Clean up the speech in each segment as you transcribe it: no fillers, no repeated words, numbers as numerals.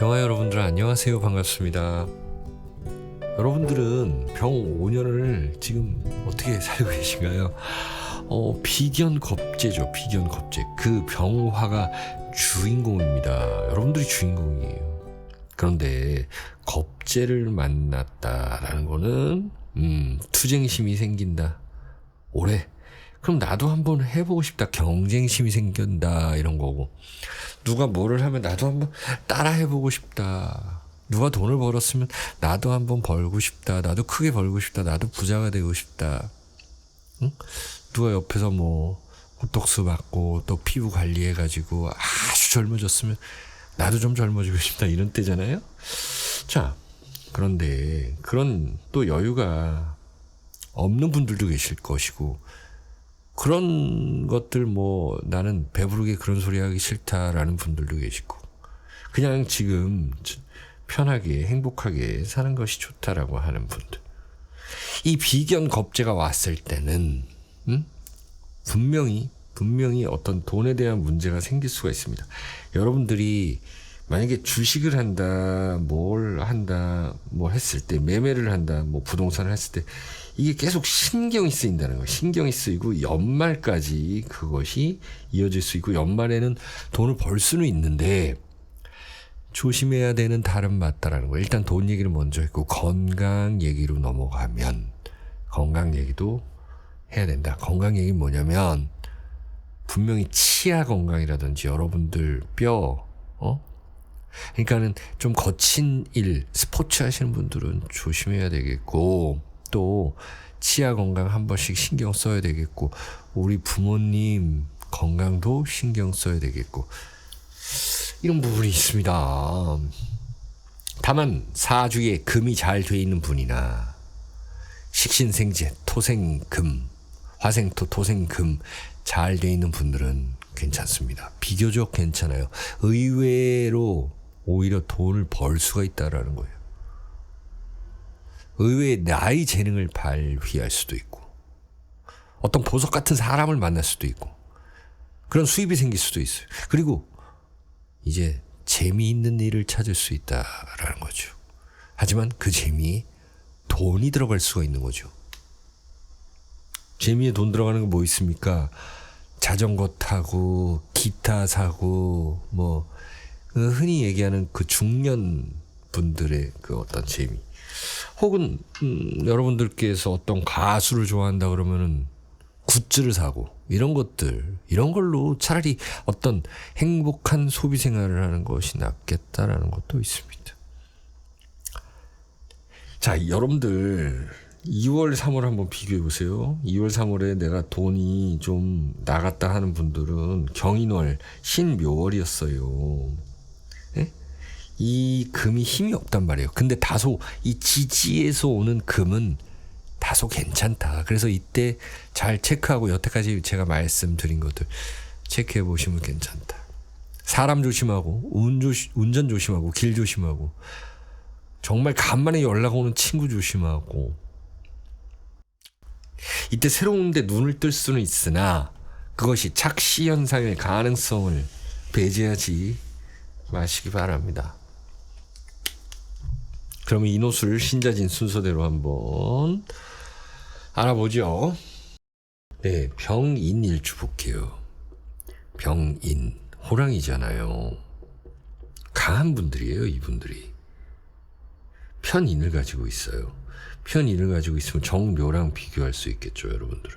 병아 여러분들 안녕하세요. 반갑습니다. 여러분들은 병 5년을 지금 어떻게 살고 계신가요? 비견겁제죠. 비견겁제. 그 병화가 주인공입니다. 여러분들이 주인공이에요. 그런데 겁제를 만났다라는 거는 투쟁심이 생긴다. 올해 그럼 나도 한번 해보고 싶다. 경쟁심이 생긴다. 이런 거고, 누가 뭐를 하면 나도 한번 따라 해보고 싶다. 누가 돈을 벌었으면 나도 한번 벌고 싶다. 나도 크게 벌고 싶다. 나도 부자가 되고 싶다. 응? 누가 옆에서 뭐 보톡스 맞고 또 피부 관리해가지고 아주 젊어졌으면 나도 좀 젊어지고 싶다. 이런 때잖아요. 자, 그런데 그런 또 여유가 없는 분들도 계실 것이고, 그런 것들 뭐 나는 배부르게 그런 소리 하기 싫다라는 분들도 계시고, 그냥 지금 편하게 행복하게 사는 것이 좋다라고 하는 분들. 이 비견 겁제가 왔을 때는 분명히 어떤 돈에 대한 문제가 생길 수가 있습니다. 여러분들이 만약에 주식을 한다, 뭘 한다, 뭐 했을 때, 매매를 한다, 뭐 부동산을 했을 때, 이게 계속 신경이 쓰인다는 거예요. 신경이 쓰이고 연말까지 그것이 이어질 수 있고, 연말에는 돈을 벌 수는 있는데 조심해야 되는 다른 맞다라는 거예요. 일단 돈 얘기를 먼저 했고, 건강 얘기로 넘어가면 건강 얘기도 해야 된다. 건강 얘기는 뭐냐면, 분명히 치아 건강이라든지 여러분들 뼈, 그러니까는 좀 거친 일, 스포츠 하시는 분들은 조심해야 되겠고, 또 치아 건강 한 번씩 신경 써야 되겠고, 우리 부모님 건강도 신경 써야 되겠고, 이런 부분이 있습니다. 다만 사주에 금이 잘 돼 있는 분이나 식신생재, 토생금, 화생토, 토생금 잘 돼 있는 분들은 괜찮습니다. 비교적 괜찮아요. 의외로 오히려 돈을 벌 수가 있다라는 거예요. 의외의 나의 재능을 발휘할 수도 있고, 어떤 보석 같은 사람을 만날 수도 있고, 그런 수입이 생길 수도 있어요. 그리고 이제 재미있는 일을 찾을 수 있다라는 거죠. 하지만 그 재미에 돈이 들어갈 수가 있는 거죠. 재미에 돈 들어가는 거 뭐 있습니까? 자전거 타고, 기타 사고, 뭐 흔히 얘기하는 그 중년 분들의 그 어떤 재미. 혹은 여러분들께서 어떤 가수를 좋아한다 그러면은 굿즈를 사고, 이런 것들, 이런 걸로 차라리 어떤 행복한 소비 생활을 하는 것이 낫겠다라는 것도 있습니다. 자, 여러분들 2월, 3월 한번 비교해 보세요. 2월, 3월에 내가 돈이 좀 나갔다 하는 분들은 경인월, 신묘월이었어요. 예? 이 금이 힘이 없단 말이에요. 근데 다소 이 지지에서 오는 금은 다소 괜찮다. 그래서 이때 잘 체크하고, 여태까지 제가 말씀드린 것들 체크해 보시면 괜찮다. 사람 조심하고, 운전 조심하고, 길 조심하고, 정말 간만에 연락 오는 친구 조심하고. 이때 새로운 데 눈을 뜰 수는 있으나 그것이 착시 현상의 가능성을 배제하지 마시기 바랍니다. 그러면 이 노수를 신자진 순서대로 한번 알아보죠. 네, 병인 일주 볼게요. 병인, 호랑이잖아요. 강한 분들이에요, 이분들이. 편인을 가지고 있어요. 편인을 가지고 있으면 정묘랑 비교할 수 있겠죠, 여러분들은.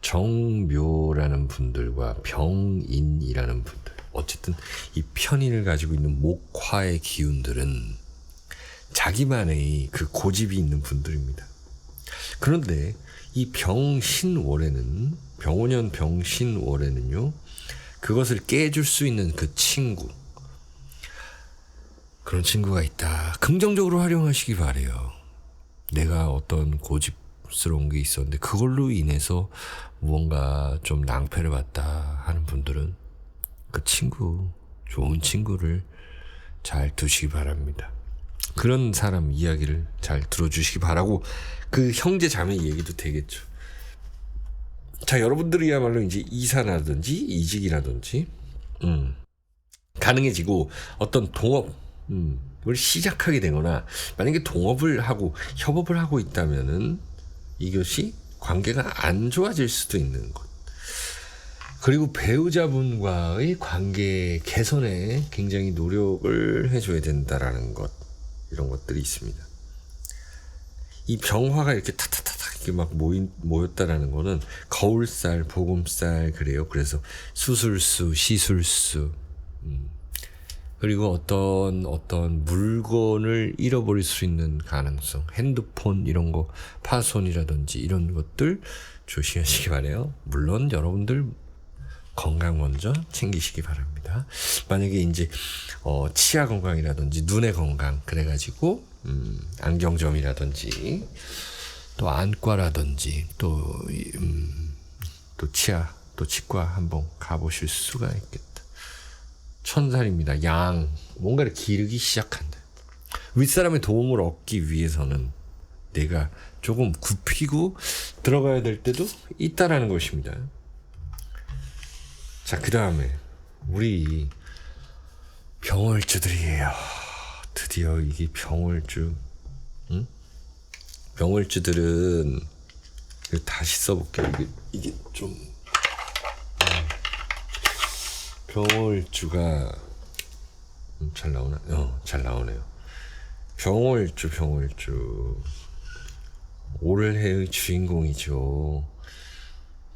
정묘라는 분들과 병인이라는 분들, 어쨌든 이 편인을 가지고 있는 목화의 기운들은 자기만의 그 고집이 있는 분들입니다. 그런데 이 병신월에는, 병오년 병신월에는요, 그것을 깨줄 수 있는 그 친구, 그런 친구가 있다. 긍정적으로 활용하시기 바래요. 내가 어떤 고집스러운 게 있었는데 그걸로 인해서 무언가 좀 낭패를 봤다 하는 분들은 그 친구, 좋은 친구를 잘 두시기 바랍니다. 그런 사람 이야기를 잘 들어주시기 바라고, 그 형제 자매 얘기도 되겠죠. 자, 여러분들이야말로 이제 이사라든지 이직이라든지 가능해지고 어떤 동업을 시작하게 되거나 만약에 동업을 하고 협업을 하고 있다면은 이것이 관계가 안 좋아질 수도 있는 것. 그리고 배우자분과의 관계 개선에 굉장히 노력을 해줘야 된다라는 것, 이런 것들이 있습니다. 이 병화가 이렇게 타타타타 이렇게 막 모였다라는 거는 거울살, 보금살 그래요. 그래서 수술수, 시술수, 그리고 어떤 물건을 잃어버릴 수 있는 가능성, 핸드폰 이런 거 파손이라든지 이런 것들 조심하시기 바래요. 물론 여러분들 건강 먼저 챙기시기 바랍니다. 만약에 이제 치아 건강이라든지 눈의 건강 그래가지고 안경점이라든지 또 안과라든지 또 치아 또 치과 한번 가보실 수가 있겠다. 천살입니다. 양 뭔가를 기르기 시작한다. 윗사람의 도움을 얻기 위해서는 내가 조금 굽히고 들어가야 될 때도 있다라는 것입니다. 자, 그 다음에 우리 병월주들이에요. 드디어 이게 병월주. 병월주들은 다시 써볼게요. 이게 좀 병월주가 잘 나오나? 잘 나오네요. 병월주 올해의 주인공이죠.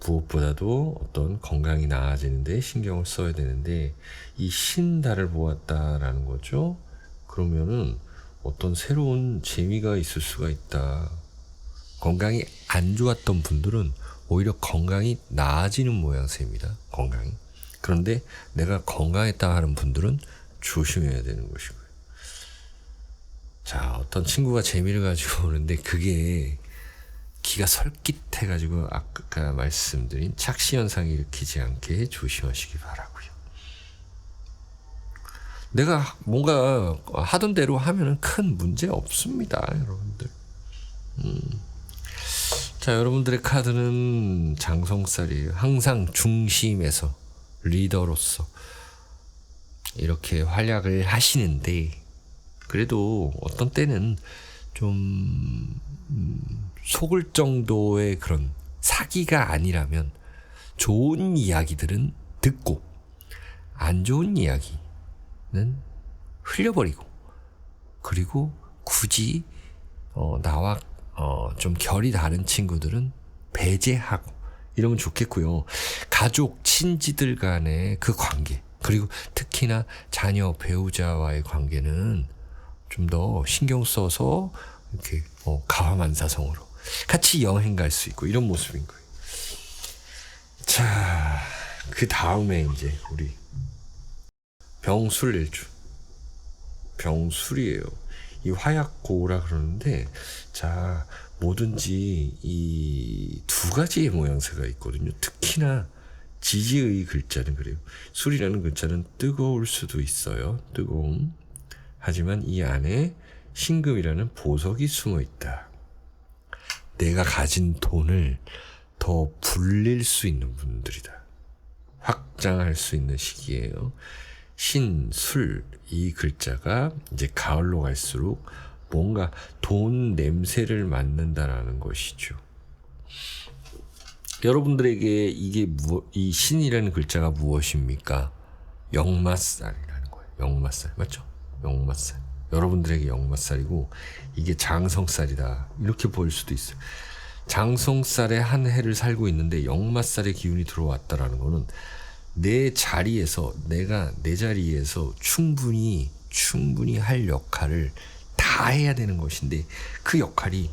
무엇보다도 어떤 건강이 나아지는데 신경을 써야 되는데 이 신달을 보았다라는 거죠. 그러면은 어떤 새로운 재미가 있을 수가 있다. 건강이 안 좋았던 분들은 오히려 건강이 나아지는 모양새입니다. 건강이. 그런데 내가 건강했다 하는 분들은 조심해야 되는 것이고요. 자, 어떤 친구가 재미를 가지고 오는데 그게 기가 설깃해가지고 아까 말씀드린 착시현상이 일으키지 않게 조심하시기 바라고요. 내가 뭔가 하던 대로 하면은 큰 문제 없습니다, 여러분들. 자, 여러분들의 카드는 장성살이에요. 항상 중심에서 리더로서 이렇게 활약을 하시는데 그래도 어떤 때는 좀 속을 정도의 그런 사기가 아니라면 좋은 이야기들은 듣고 안 좋은 이야기는 흘려버리고 그리고 굳이 나와 좀 결이 다른 친구들은 배제하고 이러면 좋겠고요. 가족, 친지들 간의 그 관계 그리고 특히나 자녀, 배우자와의 관계는 좀 더 신경 써서 이렇게 가화만사성으로 같이 여행 갈 수 있고 이런 모습인 거예요. 자, 그 다음에 이제 우리 병술일주. 병술이에요. 이 화약고라 그러는데 자, 뭐든지 이 두 가지의 모양새가 있거든요. 특히나 지지의 글자는 그래요. 술이라는 글자는 뜨거울 수도 있어요. 뜨거움. 하지만 이 안에 신금이라는 보석이 숨어 있다. 내가 가진 돈을 더 불릴 수 있는 분들이다. 확장할 수 있는 시기예요. 신, 술, 이 글자가 이제 가을로 갈수록 뭔가 돈 냄새를 맡는다라는 것이죠. 여러분들에게 이 신이라는 글자가 무엇입니까? 역마살이라는 거예요. 역마살. 맞죠? 역마살. 여러분들에게 역마살이고 이게 장성살이다. 이렇게 보일 수도 있어요. 장성살의 한 해를 살고 있는데 역마살의 기운이 들어왔다라는 거는 내 자리에서 내가 내 자리에서 충분히 할 역할을 다 해야 되는 것인데 그 역할이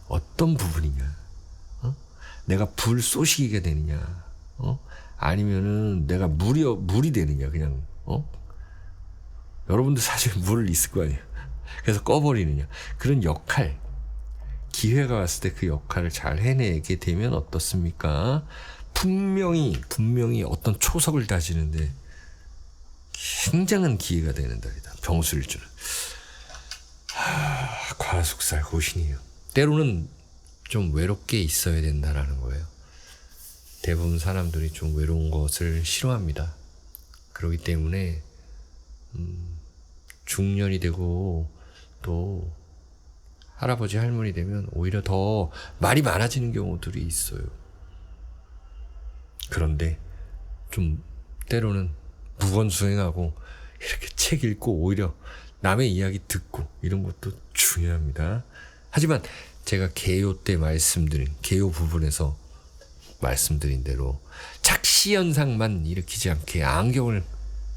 어떤 부분이냐? 내가 불 쏘시기가 되느냐? 아니면은 내가 물이 되느냐? 그냥 여러분들 사실 물 있을 거 아니에요. 그래서 꺼버리느냐? 그런 역할, 기회가 왔을 때 그 역할을 잘 해내게 되면 어떻습니까? 분명히 어떤 초석을 다지는데 굉장한 기회가 되는 달이다. 병술일주는. 과숙살 고신이에요. 때로는 좀 외롭게 있어야 된다라는 거예요. 대부분 사람들이 좀 외로운 것을 싫어합니다. 그렇기 때문에 중년이 되고 또 할아버지 할머니 되면 오히려 더 말이 많아지는 경우들이 있어요. 그런데 좀 때로는 무건수행하고 이렇게 책 읽고 오히려 남의 이야기 듣고 이런 것도 중요합니다. 하지만 제가 개요 때 말씀드린 개요 부분에서 말씀드린 대로 착시 현상만 일으키지 않게 안경을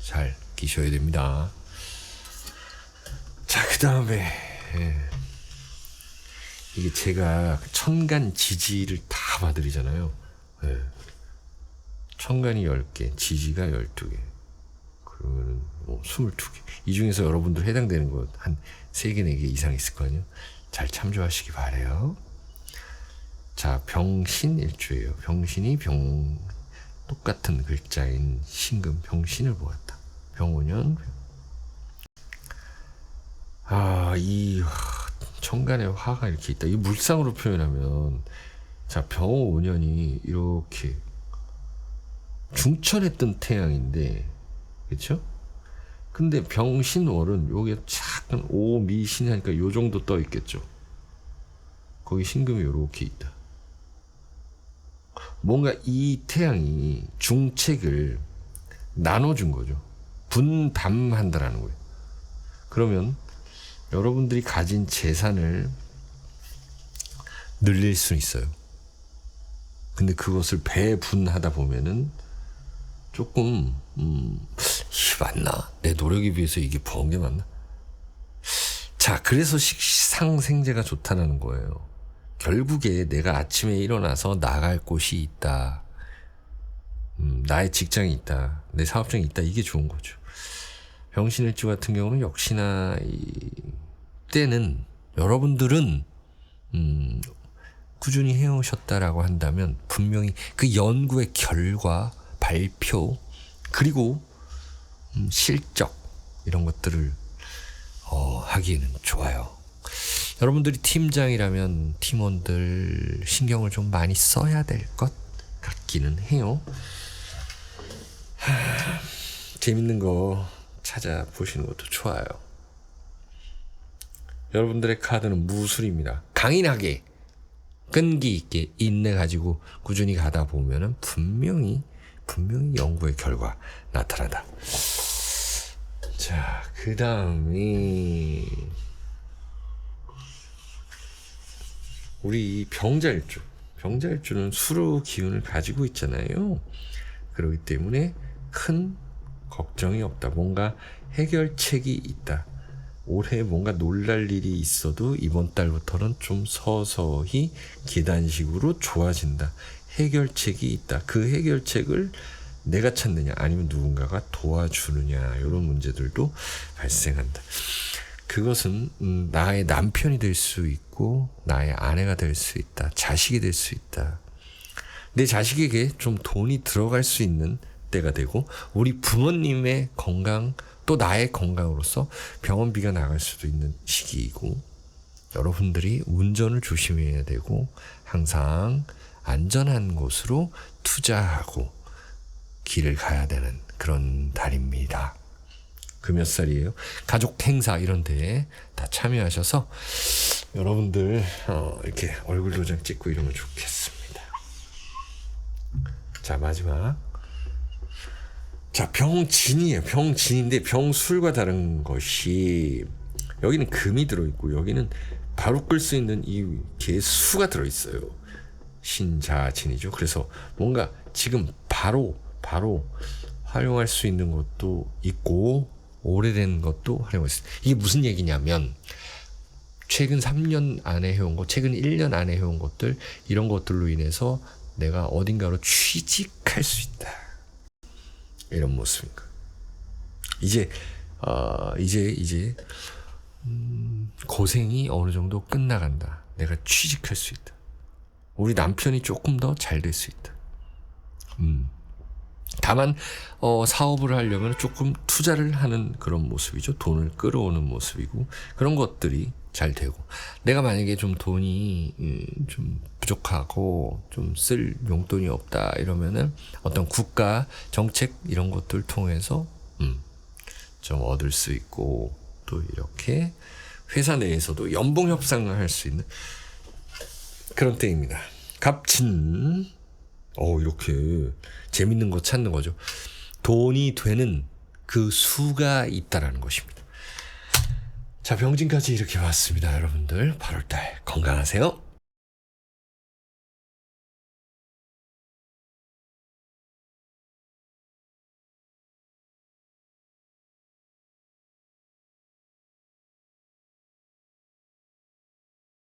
잘 끼셔야 됩니다. 자, 그 다음에 이게 제가 천간 지지를 다 봐드리잖아요. 천간이 10개, 지지가 12개. 그러면은 뭐 22개. 이 중에서 여러분들 해당되는 것 한 3개, 4개 이상 있을 거 아니에요? 잘 참조하시기 바래요. 자, 병신일주예요. 병신이 똑같은 글자인 신금, 병신을 보았다. 병오년. 이 천간에 화가 이렇게 있다. 이 물상으로 표현하면, 자, 병오년이 이렇게 중천에 뜬 태양인데, 그쵸? 근데 병신월은 여기에 약간 오미신 하니까 요 정도 떠 있겠죠. 거기 신금이 요렇게 있다. 뭔가 이 태양이 중책을 나눠준 거죠. 분담한다라는 거예요. 그러면 여러분들이 가진 재산을 늘릴 수 있어요. 근데 그것을 배분하다 보면은 조금 이게 맞나? 내 노력에 비해서 이게 버은 게 맞나? 자, 그래서 식상생재가 좋다는 거예요. 결국에 내가 아침에 일어나서 나갈 곳이 있다. 나의 직장이 있다. 내 사업장이 있다. 이게 좋은 거죠. 병신일주 같은 경우는 역시나 때는 여러분들은 꾸준히 해오셨다라고 한다면 분명히 그 연구의 결과, 발표, 그리고 실적 이런 것들을 하기에는 좋아요. 여러분들이 팀장이라면 팀원들 신경을 좀 많이 써야 될 것 같기는 해요. 재밌는 거 찾아보시는 것도 좋아요. 여러분들의 카드는 무술입니다. 강인하게 끈기 있게 인내 가지고 꾸준히 가다 보면은 분명히 연구의 결과 나타난다. 자, 그 다음이 우리 병자일주. 병자일주는 수로 기운을 가지고 있잖아요. 그렇기 때문에 큰 걱정이 없다. 뭔가 해결책이 있다. 올해 뭔가 놀랄 일이 있어도 이번 달부터는 좀 서서히 계단식으로 좋아진다. 해결책이 있다. 그 해결책을 내가 찾느냐 아니면 누군가가 도와주느냐 이런 문제들도 발생한다. 그것은 나의 남편이 될 수 있고 나의 아내가 될 수 있다. 자식이 될 수 있다. 내 자식에게 좀 돈이 들어갈 수 있는 때가 되고 우리 부모님의 건강 또 나의 건강으로서 병원비가 나갈 수도 있는 시기이고 여러분들이 운전을 조심해야 되고 항상 안전한 곳으로 투자하고 길을 가야 되는 그런 달입니다. 그 몇 살이에요? 가족 행사 이런 데에 다 참여하셔서 여러분들 이렇게 얼굴 도장 찍고 이러면 좋겠습니다. 자, 마지막. 자, 병진이에요. 병진인데 병술과 다른 것이 여기는 금이 들어있고 여기는 바로 끌 수 있는 이 개수가 들어있어요. 신자진이죠. 그래서 뭔가 지금 바로 활용할 수 있는 것도 있고 오래된 것도 활용할 수 있어요. 이게 무슨 얘기냐면 최근 3년 안에 해온 것, 최근 1년 안에 해온 것들 이런 것들로 인해서 내가 어딘가로 취직할 수 있다. 이런 모습인가. 이제 고생이 어느 정도 끝나간다. 내가 취직할 수 있다. 우리 남편이 조금 더 잘 될 수 있다. 다만 사업을 하려면 조금 투자를 하는 그런 모습이죠. 돈을 끌어오는 모습이고 그런 것들이 잘 되고, 내가 만약에 좀 돈이 좀 부족하고 좀 쓸 용돈이 없다 이러면은 어떤 국가 정책 이런 것들 통해서 좀 얻을 수 있고, 또 이렇게 회사 내에서도 연봉 협상을 할 수 있는 그런 때입니다. 갑진. 이렇게 재밌는 거 찾는 거죠. 돈이 되는 그 수가 있다라는 것입니다. 자, 병진까지 이렇게 왔습니다. 여러분들 8월달 건강하세요.